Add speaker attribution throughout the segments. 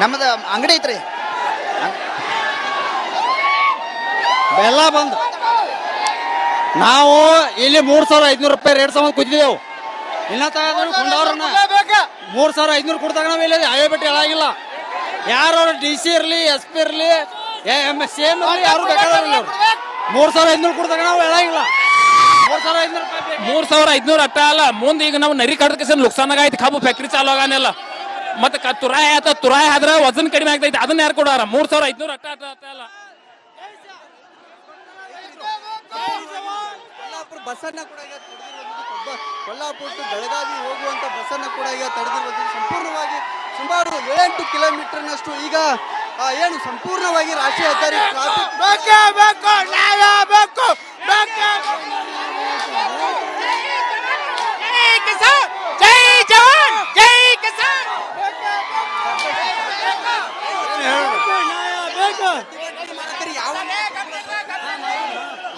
Speaker 1: ನಮ್ಮದು ಅಂಗಡಿ ಐತ್ರಿ.
Speaker 2: ಬೆಲ್ಲ ಬಂದು ನಾವು ಇಲ್ಲಿ 3,500 ರೂಪಾಯಿ ರೇಟ್ ಸಂಬಂಧ ಕೂತಿದ್ದೆವು. ಇನ್ನ ತಗೊಂಡ್ರು ಕೊಂಡವ್ರನ್ನ 3,500 ಕೊಡ್ತಾಗ ನಾವು ಇಲ್ಲಿ ಅವೇ ಬಿಟ್ಟು ಹೇಳಾಗಿಲ್ಲ. ಯಾರು DC ಇರಲಿ, SP ಇರಲಿ, CM ಇರಲಿ, ಯಾರು ಬೇಕಾದ್ರೆ 3,500 ಕೊಡ್ತಾಗ ನಾವು ಹೇಳಾಗಿಲ್ಲ.
Speaker 3: 3,500 ಅಟ್ಟ ಅಲ್ಲ, ಮುಂದೆ ಈಗ ನಾವು ನರಿ ಕಟ್ಟಕ್ಕೆ ನುಕ್ಸಾನಾಗ ಐತಿ. ಕಬ್ಬು ಫ್ಯಾಕ್ಟ್ರಿ ಚಾಲು ಆಗಾನೆಲ್ಲ ಮತ್ತೆ ತುರಾಯಿ ಆತ, ತುರಾಯಿ ಆದ್ರೆ ವಜನ್ ಕಡಿಮೆ ಆಗ್ತೈತಿ. ಅದನ್ನ ಯಾರು ಕೊಡಾರ? 3,500 ಅಟ್ಟ ಅಲ್ಲ.
Speaker 4: ಬಸ್ಸನ್ನ ಕೂಡ ಈಗ ತಡೆದಿರುವಂಥದ್ದು, ಕೊಲ್ಲಾಪುರ ಟು ಬೆಳಗಾವಿ ಹೋಗುವಂತ ಬಸ್ಸನ್ನ ಕೂಡ ಈಗ ತಡೆದಿರುವಂಥದ್ದು. ಸಂಪೂರ್ಣವಾಗಿ ಸುಮಾರು 7-8 ಕಿಲೋಮೀಟರ್ನಷ್ಟು ಈಗ ಏನು ಸಂಪೂರ್ಣವಾಗಿ ರಾಷ್ಟ್ರೀಯ ಹೆದ್ದಾರಿ ಟ್ರಾಫಿಕ್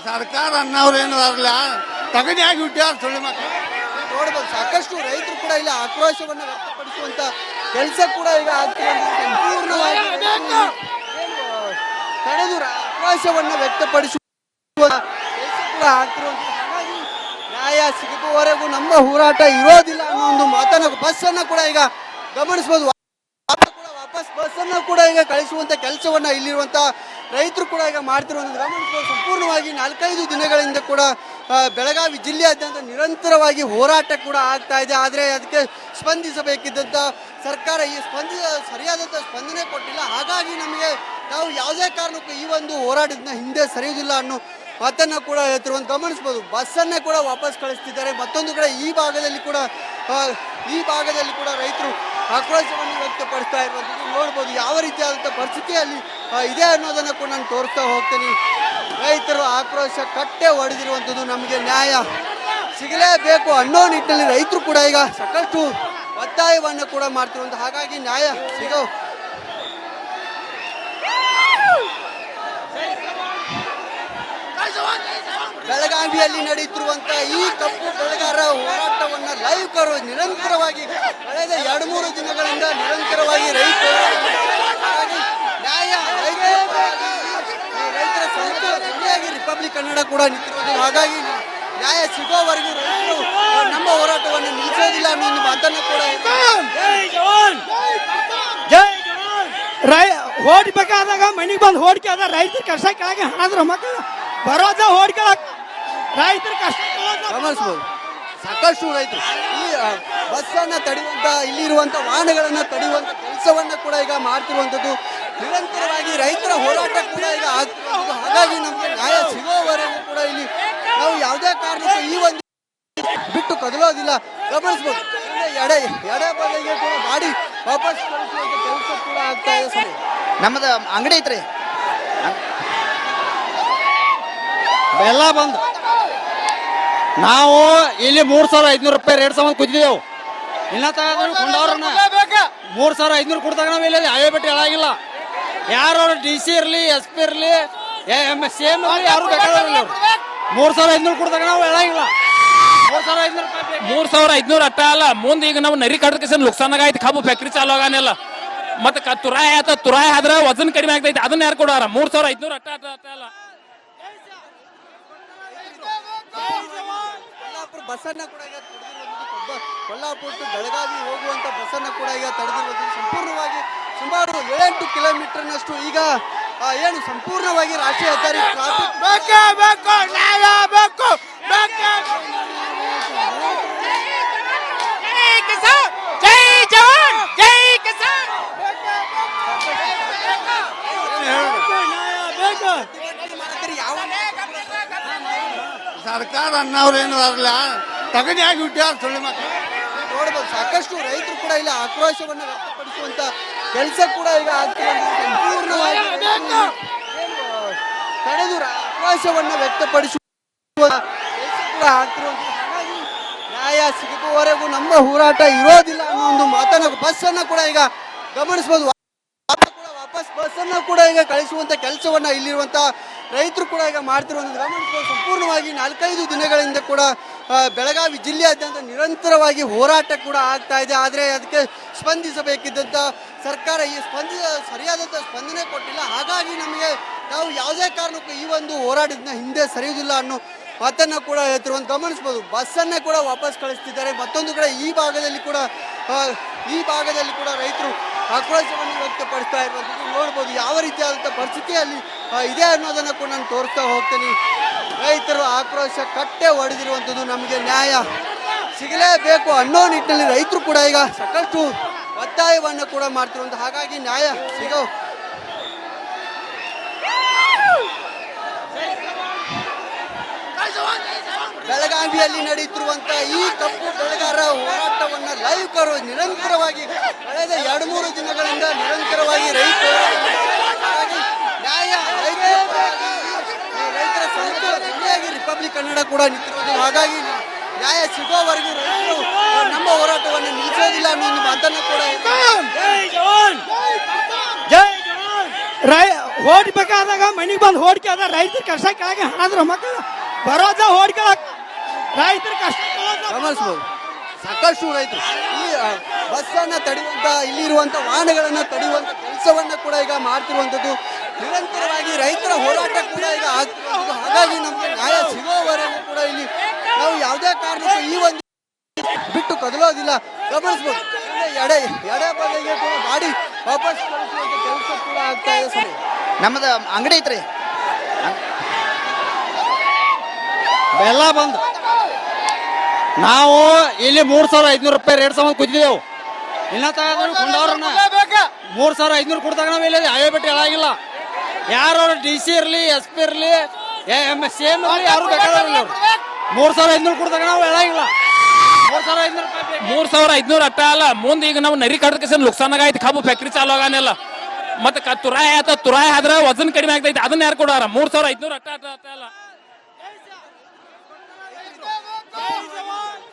Speaker 2: ಸರ್ಕಾರ ಅನ್ನೋರೇನು ಆಗಲ್ಲ ತಗಡಿ ಆಗಿ ಹುಟ್ಟ್ಯಾರ ಸುಳ್ಳು ಮಕ್ಕಳು.
Speaker 4: ನೋಡಬಹುದು ಸಾಕಷ್ಟು ರೈತರು ಕೂಡ ಇಲ್ಲಿ ಆಕ್ರೋಶವನ್ನು ವ್ಯಕ್ತಪಡಿಸುವಂತ ಕೆಲಸ ಕೂಡ ಈಗ ಆಗ್ತಿರುವಂಥದ್ದು. ಸಂಪೂರ್ಣವಾಗಿ ತಡೆದು ಆಕ್ರೋಶವನ್ನು ವ್ಯಕ್ತಪಡಿಸುವ ಕೆಲಸ ಕೂಡ ಆಗ್ತಿರುವಂಥದ್ದು. ಹಾಗಾಗಿ ನ್ಯಾಯ ಸಿಗುವವರೆಗೂ ನಮ್ಮ ಹೋರಾಟ ಇರೋದಿಲ್ಲ ಅನ್ನೋ ಒಂದು ಮಾತನ್ನ ಬಸ್ಸನ್ನ ಕೂಡ ಈಗ ಗಮನಿಸಬಹುದು. ವಾಪಸ್ ಬಸ್ಸನ್ನ ಕೂಡ ಈಗ ಕಳಿಸುವಂತ ಕೆಲಸವನ್ನ ಇಲ್ಲಿರುವಂತ ರೈತರು ಕೂಡ ಈಗ ಮಾಡ್ತಿರುವಂಥದ್ದು ಗಮನಿಸಬಹುದು. ಸಂಪೂರ್ಣವಾಗಿ 4-5 ದಿನಗಳಿಂದ ಕೂಡ ಬೆಳಗಾವಿ ಜಿಲ್ಲೆಯಾದ್ಯಂತ ನಿರಂತರವಾಗಿ ಹೋರಾಟ ಕೂಡ ಆಗ್ತಾ ಇದೆ. ಆದರೆ ಅದಕ್ಕೆ ಸ್ಪಂದಿಸಬೇಕಿದ್ದಂಥ ಸರ್ಕಾರ ಸರಿಯಾದಂಥ ಸ್ಪಂದನೆ ಕೊಟ್ಟಿಲ್ಲ. ಹಾಗಾಗಿ ನಾವು ಯಾವುದೇ ಕಾರಣಕ್ಕೂ ಈ ಒಂದು ಹೋರಾಟದಿಂದ ಹಿಂದೆ ಸರಿಯುವುದಿಲ್ಲ ಅನ್ನೋ ಮಾತನ್ನ ಕೂಡ ಹೇಳ್ತಿರುವಂತ ಗಮನಿಸಬಹುದು. ಬಸ್ಸನ್ನೇ ಕೂಡ ವಾಪಸ್ ಕಳಿಸ್ತಿದ್ದಾರೆ. ಮತ್ತೊಂದು ಕಡೆ ಈ ಭಾಗದಲ್ಲಿ ಕೂಡ ರೈತರು ಆಕ್ರೋಶವನ್ನು ವ್ಯಕ್ತಪಡಿಸ್ತಾ ಇರುವಂಥದ್ದು ನೋಡ್ಬೋದು. ಯಾವ ರೀತಿಯಾದಂಥ ಪರಿಸ್ಥಿತಿಯಲ್ಲಿ ಇದೆ ಅನ್ನೋದನ್ನು ಕೂಡ ನಾನು ತೋರಿಸ್ತಾ ಹೋಗ್ತೀನಿ. ರೈತರು ಆಕ್ರೋಶ ಕಟ್ಟೆ ಹೊಡೆದಿರುವಂಥದ್ದು, ನಮಗೆ ನ್ಯಾಯ ಸಿಗಲೇಬೇಕು ಅನ್ನೋ ನಿಟ್ಟಿನಲ್ಲಿ ರೈತರು ಕೂಡ ಈಗ ಸಾಕಷ್ಟು ಒತ್ತಾಯವನ್ನು ಕೂಡ ಮಾಡ್ತಿರುವಂಥ. ಹಾಗಾಗಿ ನ್ಯಾಯ ಸಿಗೋ ಬೆಳಗಾವಿಯಲ್ಲಿ ನಡೆಯುತ್ತಿರುವಂತ ಈ ಕಪ್ಪು ಬೆಳೆಗಾರರ ಹೋರಾಟವನ್ನ ಲೈವ್ ಕವರೇಜ್ ನಿರಂತರವಾಗಿ ಕಳೆದ 2-3 ದಿನಗಳಿಂದ ನಿರಂತರವಾಗಿ ರೈತರ ಸಂಘಟನೆಯಾಗಿ ರಿಪಬ್ಲಿಕ್ ಕನ್ನಡ ಕೂಡ ನಿಂತಿರುವುದು. ಹಾಗಾಗಿ ನ್ಯಾಯ ಸಿಗೋವರೆಗೂ ರೈತರು ನಮ್ಮ ಹೋರಾಟವನ್ನು ನಿಲ್ಲಿಸೋದಿಲ್ಲ ಅನ್ನೋ ಒಂದು ಮಾತನ್ನು ಕೂಡ
Speaker 5: ಹೋಡ್ಬೇಕಾದಾಗ ಮನೆಗೆ ಬಂದು ಹೋಡಿಕೆ ಆದ ರೈತರ ಕಷ್ಟ ಕೆಳಗೆ ಹಣದ್ರ ಮಕ್ಕಳು ಬರೋದ ಹೋಡ್ಕೊಳಕ್ ರೈತರ ಕಷ್ಟ
Speaker 4: ಗಮನಿಸಬಹುದು. ಸಾಕಷ್ಟು ರೈತರು ಈ ಬಸ್ಸನ್ನ ತಡೆಯುವಂತ ಇಲ್ಲಿರುವಂತ ವಾಹನಗಳನ್ನ ತಡೆಯುವಂತ ಕೆಲಸವನ್ನ ಕೂಡ ಈಗ ಮಾಡ್ತಿರುವಂತದ್ದು. ನಿರಂತರವಾಗಿ ರೈತರ ಹೋರಾಟ ಕೂಡ ಈಗ ಆಗ್ತಿರುವಂಥದ್ದು. ಹಾಗಾಗಿ ನಮಗೆ ನ್ಯಾಯ ಸಿಗೋವರೆಗೂ ಕೂಡ ಇಲ್ಲಿ ನಾವು ಯಾವುದೇ ಕಾರಣಕ್ಕೂ ಈ ಒಂದು ಬಿಟ್ಟು ಕದಲೋದಿಲ್ಲ. ಗಮನಿಸಬಹುದು. ಎಡೆ ಬದಿಗೆ ಕೂಡ ಮಾಡಿ ವಾಪಸ್ ಕಳಿಸುವಂತ ಕೆಲಸ ಕೂಡ ಆಗ್ತಾ ಇದೆ.
Speaker 1: ನಮ್ಮದು ಅಂಗಡಿ ಐತ್ರಿ.
Speaker 2: ಬೆಲ್ಲ ಬಂದು ನಾವು ಇಲ್ಲಿ 3,500 ರೂಪಾಯಿ ರೇಟ್ ಸಂಬಂಧ ಕೂತಿದ್ದೆವು. ಇನ್ನ ತಗೊಂಡ್ರು ಕೊಂಡವ್ರನ್ನ 3,500 ಕೊಡ್ತಾಗ ನಾವು ಇಲ್ಲಿ ಅವೇ ಬಿಟ್ಟು ಹೇಳಾಗಿಲ್ಲ. ಯಾರು DC ಇರಲಿ, SP ಇರಲಿ, CM ಇರಲಿ, ಯಾರು ಬೇಕಾದ್ರೆ 3,500 ಕೊಡ್ತಾಗ ನಾವು ಹೇಳಾಗಿಲ್ಲ.
Speaker 3: 3,500 ಅಟ್ಟ ಅಲ್ಲ, ಮುಂದೆ ಈಗ ನಾವು ನರಿ ಕಟ್ಟಕ್ಕೆ ನುಕ್ಸಾನಾಗ ಐತಿ. ಕಬ್ಬು ಫ್ಯಾಕ್ಟ್ರಿ ಚಾಲು ಆಗಾನೆಲ್ಲ ಮತ್ತೆ ತುರಾಯಿ ಆತ, ತುರಾಯಿ ಆದ್ರೆ ವಜನ್ ಕಡಿಮೆ ಆಗ್ತೈತಿ. ಅದನ್ನ ಯಾರು ಕೊಡಾರ? 3,500 ಅಟ್ಟ ಅಲ್ಲ.
Speaker 4: ಬಸ್ಸನ್ನ ಕೂಡ ಈಗ ತಡೆದಿರುವಂಥದ್ದು, ಕೊಲ್ಲಾಪುರ ಟು ಬೆಳಗಾವಿ ಹೋಗುವಂತ ಬಸ್ಸನ್ನ ಕೂಡ ಈಗ ತಡೆದಿರುವಂಥದ್ದು. ಸಂಪೂರ್ಣವಾಗಿ ಸುಮಾರು 7-8 ಕಿಲೋಮೀಟರ್ನಷ್ಟು ಈಗ ಏನು ಸಂಪೂರ್ಣವಾಗಿ ರಾಷ್ಟ್ರೀಯ ಹೆದ್ದಾರಿ ಟ್ರಾಫಿಕ್
Speaker 2: ಸರ್ಕಾರ ಅನ್ನೋರೇನು ಆಗಲ್ಲ ತಗಡಿ ಆಗಿ ಹುಟ್ಟ್ಯಾರ ಸುಳ್ಳು ಮಕ್ಕಳು.
Speaker 4: ನೋಡಬಹುದು ಸಾಕಷ್ಟು ರೈತರು ಕೂಡ ಇಲ್ಲಿ ಆಕ್ರೋಶವನ್ನು ವ್ಯಕ್ತಪಡಿಸುವಂತ ಕೆಲಸ ಕೂಡ ಈಗ ಆಗ್ತಿರುವಂಥದ್ದು. ಸಂಪೂರ್ಣವಾಗಿ ತಡೆದು ಆಕ್ರೋಶವನ್ನು ವ್ಯಕ್ತಪಡಿಸುವ ಕೆಲಸ ಕೂಡ ಆಗ್ತಿರುವಂಥದ್ದು. ಹಾಗಾಗಿ ನ್ಯಾಯ ಸಿಗುವವರೆಗೂ ನಮ್ಮ ಹೋರಾಟ ಇರೋದಿಲ್ಲ ಅನ್ನೋ ಒಂದು ಮಾತನ್ನ ಬಸ್ಸನ್ನ ಕೂಡ ಈಗ ಗಮನಿಸಬಹುದು. ವಾಪಸ್ ಬಸ್ಸನ್ನ ಕೂಡ ಈಗ ಕಳಿಸುವಂತ ಕೆಲಸವನ್ನ ಇಲ್ಲಿರುವಂತ ರೈತರು ಕೂಡ ಈಗ ಮಾಡ್ತಿರುವಂಥದ್ದು ಗಮನಿಸಬಹುದು. ಸಂಪೂರ್ಣವಾಗಿ 4-5 ದಿನಗಳಿಂದ ಕೂಡ ಬೆಳಗಾವಿ ಜಿಲ್ಲೆಯಾದ್ಯಂತ ನಿರಂತರವಾಗಿ ಹೋರಾಟ ಕೂಡ ಆಗ್ತಾ ಇದೆ. ಆದರೆ ಅದಕ್ಕೆ ಸ್ಪಂದಿಸಬೇಕಿದ್ದಂಥ ಸರ್ಕಾರ ಸರಿಯಾದಂಥ ಸ್ಪಂದನೆ ಕೊಟ್ಟಿಲ್ಲ. ಹಾಗಾಗಿ ನಮಗೆ ನಾವು ಯಾವುದೇ ಕಾರಣಕ್ಕೂ ಈ ಒಂದು ಹೋರಾಟದಿಂದ ಹಿಂದೆ ಸರಿಯುವುದಿಲ್ಲ ಅನ್ನೋ ಮಾತನ್ನ ಕೂಡ ಹೇಳ್ತಿರುವಂತ ಗಮನಿಸಬಹುದು. ಬಸ್ಸನ್ನೇ ಕೂಡ ವಾಪಸ್ ಕಳಿಸ್ತಿದ್ದಾರೆ. ಮತ್ತೊಂದು ಕಡೆ ಈ ಭಾಗದಲ್ಲಿ ಕೂಡ ರೈತರು ಆಕ್ರೋಶವನ್ನು ವ್ಯಕ್ತಪಡಿಸ್ತಾ ಇರುವಂಥದ್ದು ನೋಡ್ಬೋದು. ಯಾವ ರೀತಿಯಾದಂಥ ಪರಿಸ್ಥಿತಿಯಲ್ಲಿ ಇದೆ ಅನ್ನೋದನ್ನು ಕೂಡ ನಾನು ತೋರಿಸ್ತಾ ಹೋಗ್ತೀನಿ. ರೈತರು ಆಕ್ರೋಶ ಕಟ್ಟೆ ಹೊಡೆದಿರುವಂಥದ್ದು, ನಮಗೆ ನ್ಯಾಯ ಸಿಗಲೇಬೇಕು ಅನ್ನೋ ನಿಟ್ಟಿನಲ್ಲಿ ರೈತರು ಕೂಡ ಈಗ ಸಾಕಷ್ಟು ಒತ್ತಾಯವನ್ನು ಕೂಡ ಮಾಡ್ತಿರುವಂಥ. ಹಾಗಾಗಿ ನ್ಯಾಯ ಸಿಗೋ ಬೆಳಗಾವಿಯಲ್ಲಿ ನಡೆಯುತ್ತಿರುವಂತ ಈ ಕಪ್ಪು ಬೆಳೆಗಾರರ ಹೋರಾಟವನ್ನ ಲೈವ್ ಕವರೇಜ್ ನಿರಂತರವಾಗಿ ಕಳೆದ 2-3 ದಿನಗಳಿಂದ ನಿರಂತರವಾಗಿ ನ್ಯಾಯ ರೈತರ ಸಂಘವಾಗಿ ರಿಪಬ್ಲಿಕ್ ಕನ್ನಡ ಕೂಡ ನಿಂತಿರುವುದು. ಹಾಗಾಗಿ ನ್ಯಾಯ ಸಿಗೋವರೆಗೂ ರೈತರು ನಮ್ಮ ಹೋರಾಟವನ್ನು ನಿಲ್ಲಿಸೋದಿಲ್ಲ ಅನ್ನೋ ಒಂದು ಮಾತನ್ನು ಕೂಡ
Speaker 5: ಹೊಡ್ಬೇಕಾದಾಗ ಮನೆಗೆ ಬಂದು ಹೋಡಿಕೆ ಅದ ರೈತರ ಕಷ್ಟ ಕೆಳಗೆ ಹಾಕಿದ್ರ ಮಕ್ಕಳು ಬರೋದ ಹೋಡ್ಕೊಳಕ್ ರೈತರ ಕಷ್ಟ
Speaker 4: ಗಮನಿಸಬಹುದು. ಸಾಕಷ್ಟು ರೈತರು ಈ ಬಸ್ಸನ್ನ ತಡೆಯುವಂತ ಇಲ್ಲಿರುವಂತ ವಾಹನಗಳನ್ನ ತಡೆಯುವಂತ ಕೆಲಸವನ್ನ ಕೂಡ ಈಗ ಮಾಡ್ತಿರುವಂತದ್ದು. ನಿರಂತರವಾಗಿ ರೈತರ ಹೋರಾಟ ಕೂಡ ಈಗ ಆಗ್ತಿರುವಂಥದ್ದು. ಹಾಗಾಗಿ ನಮಗೆ ನ್ಯಾಯ ಸಿಗೋವರೆಗೂ ಕೂಡ ಇಲ್ಲಿ ನಾವು ಯಾವುದೇ ಕಾರಣಕ್ಕೂ ಈ ಒಂದು ಬಿಟ್ಟು ಕದಲೋದಿಲ್ಲ. ಗಮನಿಸಬಹುದು. ಎಡೆ ಬದಿಗೆ ಕೂಡ ಗಾಡಿ ವಾಪಸ್ ಕಳಿಸುವಂತ ಕೆಲಸ ಕೂಡ ಆಗ್ತಾ ಇದೆ. ಸರಿ,
Speaker 1: ನಮ್ಮದು ಅಂಗಡಿ ಐತ್ರಿ.
Speaker 2: ಬೆಲ್ಲ ಬಂದು ನಾವು ಇಲ್ಲಿ 3,500 ರೂಪಾಯಿ ರೇಟ್ ಸಂಬಂಧ ಕೂತಿದ್ದೆವು. ಇನ್ನ ಕೊಂಡವ್ರನ್ನ 3,500 ಕೊಡ್ತಾಗ ನಾವು ಇಲ್ಲಿ ಹೈವೇ ಬಿಟ್ಟು ಹೇಳಾಗಿಲ್ಲ. ಯಾರು DC ಇರಲಿ, SP ಇರಲಿ, CM ಇರಲಿ, ಯಾರು ಬೇಕಾದ್ರೆ 3,500 ಕೊಡ್ತಾಗ ನಾವು ಹೇಳಾಗಿಲ್ಲ.
Speaker 3: 3,500 ಅಟ್ಟ ಅಲ್ಲ, ಮುಂದೆ ಈಗ ನಾವು ನರಿ ಕಟ್ಟದ ನುಕ್ಸಾನಾಗ ಐತಿ. ಕಬ್ಬು ಫ್ಯಾಕ್ಟ್ರಿ ಚಾಲು ಆಗಾನೆಲ್ಲ ಮತ್ತೆ ತುರಾಯಿ ಆದ್ರೆ ವಜನ್ ಕಡಿಮೆ ಆಗ್ತೈತಿ. ಅದನ್ನ ಯಾರು ಕೊಡಾರ? 3,500 ಅಟ್ಟ ಅಲ್ಲ.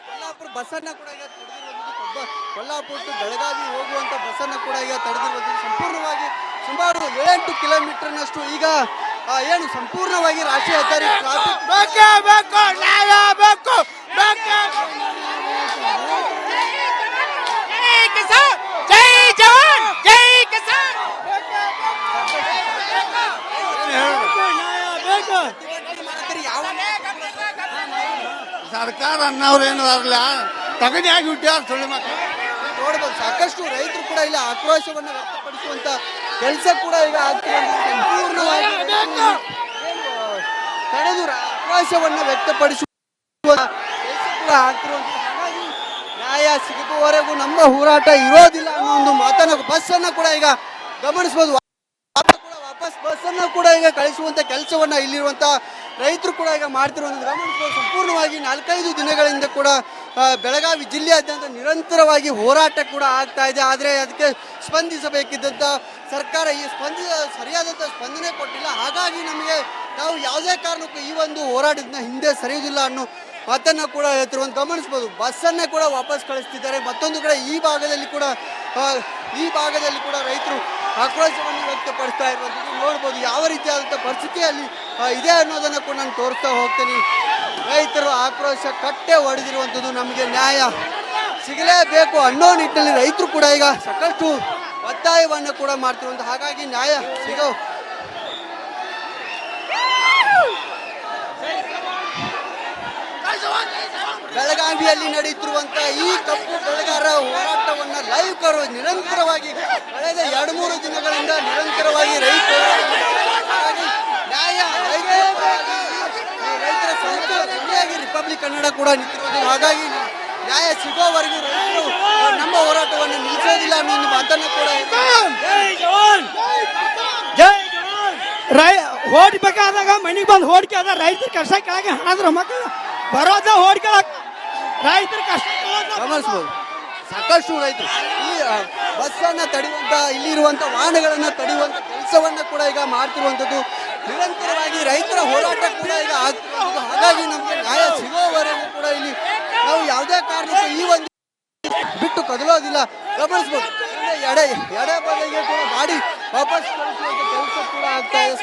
Speaker 4: ಕೊಲ್ಲಾಪುರ ಬಸ್ಸನ್ನ ಕೂಡ ಈಗ ತಡೆದಿರುವಂಥದ್ದು. ಕೊಲ್ಲಾಪುರ ಟು ಬೆಳಗಾವಿ ಹೋಗುವಂತ ಬಸ್ಸನ್ನ ಕೂಡ ಈಗ ತಡೆದಿರುವಂಥದ್ದು. ಸಂಪೂರ್ಣವಾಗಿ ಸುಮಾರು 7-8 ಕಿಲೋಮೀಟರ್ನಷ್ಟು ಈಗ ಏನು ಸಂಪೂರ್ಣವಾಗಿ ರಾಷ್ಟ್ರೀಯ ಹೆದ್ದಾರಿ ಟ್ರಾಫಿಕ್
Speaker 6: ಸರ್ಕಾರ ಅನ್ನೋರೇನು ಆಗಲ್ಲ ತಗಡಿ ಆಗಿ ಹುಟ್ಟ್ಯಾರ ಸುಳ್ಳು ಮಕ್ಕಳು
Speaker 4: ನೋಡ್ಬೋದು. ಸಾಕಷ್ಟು ರೈತರು ಕೂಡ ಇಲ್ಲಿ ಆಕ್ರೋಶವನ್ನು ವ್ಯಕ್ತಪಡಿಸುವಂತ ಕೆಲಸ ಕೂಡ ಈಗ ಆಗ್ತಿರುವಂಥದ್ದು. ಸಂಪೂರ್ಣವಾಗಿ ತಡೆದು ಆಕ್ರೋಶವನ್ನು ವ್ಯಕ್ತಪಡಿಸುವ ಕೆಲಸ ಕೂಡ ಆಗ್ತಿರುವಂಥದ್ದು. ಹಾಗಾಗಿ ನ್ಯಾಯ ಸಿಗುವವರೆಗೂ ನಮ್ಮ ಹೋರಾಟ ಇರೋದಿಲ್ಲ ಅನ್ನೋ ಒಂದು ಮಾತನ್ನ ಬಸ್ಸನ್ನ ಕೂಡ ಈಗ ಗಮನಿಸಬಹುದು. ವಾಪಸ್ ಬಸ್ಸನ್ನ ಕೂಡ ಈಗ ಕಳಿಸುವಂತ ಕೆಲಸವನ್ನ ಇಲ್ಲಿರುವಂತ ರೈತರು ಕೂಡ ಈಗ ಮಾಡ್ತಿರುವಂಥದ್ದು ಗಮನಿಸಬಹುದು. ಸಂಪೂರ್ಣವಾಗಿ 4-5 ದಿನಗಳಿಂದ ಕೂಡ ಬೆಳಗಾವಿ ಜಿಲ್ಲೆಯಾದ್ಯಂತ ನಿರಂತರವಾಗಿ ಹೋರಾಟ ಕೂಡ ಆಗ್ತಾ ಇದೆ. ಆದರೆ ಅದಕ್ಕೆ ಸ್ಪಂದಿಸಬೇಕಿದ್ದಂಥ ಸರ್ಕಾರ ಸರಿಯಾದಂಥ ಸ್ಪಂದನೆ ಕೊಟ್ಟಿಲ್ಲ. ಹಾಗಾಗಿ ನಮಗೆ ನಾವು ಯಾವುದೇ ಕಾರಣಕ್ಕೂ ಈ ಒಂದು ಹೋರಾಟದಿಂದ ಹಿಂದೆ ಸರಿಯುವುದಿಲ್ಲ ಅನ್ನೋ ಮಾತನ್ನ ಕೂಡ ಹೇಳ್ತಿರುವಂತ ಗಮನಿಸಬಹುದು. ಬಸ್ಸನ್ನೇ ಕೂಡ ವಾಪಸ್ ಕಳಿಸ್ತಿದ್ದಾರೆ. ಮತ್ತೊಂದು ಕಡೆ ಈ ಭಾಗದಲ್ಲಿ ಕೂಡ ರೈತರು ಆಕ್ರೋಶವನ್ನು ವ್ಯಕ್ತಪಡಿಸ್ತಾ ಇರುವಂಥದ್ದು ನೋಡ್ಬೋದು. ಯಾವ ರೀತಿಯಾದಂಥ ಪರಿಸ್ಥಿತಿಯಲ್ಲಿ ಇದೆ ಅನ್ನೋದನ್ನು ಕೂಡ ನಾನು ತೋರಿಸ್ತಾ ಹೋಗ್ತೀನಿ. ರೈತರು ಆಕ್ರೋಶ ಕಟ್ಟೆ ಹೊಡೆದಿರುವಂಥದ್ದು, ನಮಗೆ ನ್ಯಾಯ ಸಿಗಲೇಬೇಕು ಅನ್ನೋ ನಿಟ್ಟಿನಲ್ಲಿ ರೈತರು ಕೂಡ ಈಗ ಸಾಕಷ್ಟು ಒತ್ತಾಯವನ್ನು ಕೂಡ ಮಾಡ್ತಿರುವಂಥ. ಹಾಗಾಗಿ ನ್ಯಾಯ ಸಿಗೋ ಬೆಳಗಾವಿಯಲ್ಲಿ ನಡೆಯುತ್ತಿರುವಂತ ಈ ಕಪ್ಪು ಬೆಳೆಗಾರರ ಹೋರಾಟವನ್ನ ಲೈವ್ ಕವರೇಜ್ ನಿರಂತರವಾಗಿ ಕಳೆದ 2-3 ದಿನಗಳಿಂದ ನಿರಂತರವಾಗಿ ನ್ಯಾಯ ರೈತರ ಸಂಘವಾಗಿ ರಿಪಬ್ಲಿಕ್ ಕನ್ನಡ ಕೂಡ ನಿಂತಿರುವುದು. ಹಾಗಾಗಿ ನ್ಯಾಯ ಸಿಗೋವರೆಗೂ ರೈತರು ನಮ್ಮ ಹೋರಾಟವನ್ನು ನಿಲ್ಲಿಸೋದಿಲ್ಲ ಅನ್ನೋ ಒಂದು ಮಾತನ್ನು ಕೂಡ
Speaker 5: ಹೊಡ್ಬೇಕಾದಾಗ ಮನೆಗೆ ಬಂದು ಹೋಡಿಕೆ ಅದ ರೈತರ ಕಷ್ಟ ಕೆಳಗೆ ಹಾಕಿದ್ರ ಮಕ್ಕಳು ಬರೋದ ಹೋಡ್ಕೊಳಕ್ ರೈತರ ಕಷ್ಟ
Speaker 4: ಗಮನಿಸಬಹುದು. ಸಾಕಷ್ಟು ರೈತರು ಈ ಬಸ್ಸನ್ನ ತಡೆಯುವಂತ ಇಲ್ಲಿರುವಂತ ವಾಹನಗಳನ್ನ ತಡೆಯುವಂತ ಕೆಲಸವನ್ನ ಕೂಡ ಈಗ ಮಾಡ್ತಿರುವಂಥದ್ದು. ನಿರಂತರವಾಗಿ ರೈತರ ಹೋರಾಟ ಕೂಡ ಈಗ ಆಗ್ತಿರುವಂಥದ್ದು. ಹಾಗಾಗಿ ನಮಗೆ ನ್ಯಾಯ ಸಿಗೋವರೆಗೂ ಕೂಡ ಇಲ್ಲಿ ನಾವು ಯಾವುದೇ ಕಾರಣಕ್ಕೂ ಈ ಒಂದು ಬಿಟ್ಟು ಕದಲೋದಿಲ್ಲ. ಗಮನಿಸಬಹುದು. ಎಡೆ ಬದಿಗೆ ಕೂಡ ಗಾಡಿ ವಾಪಸ್ ಕಳಿಸುವಂತ ಕೆಲಸ ಕೂಡ ಆಗ್ತಾ ಇದೆ.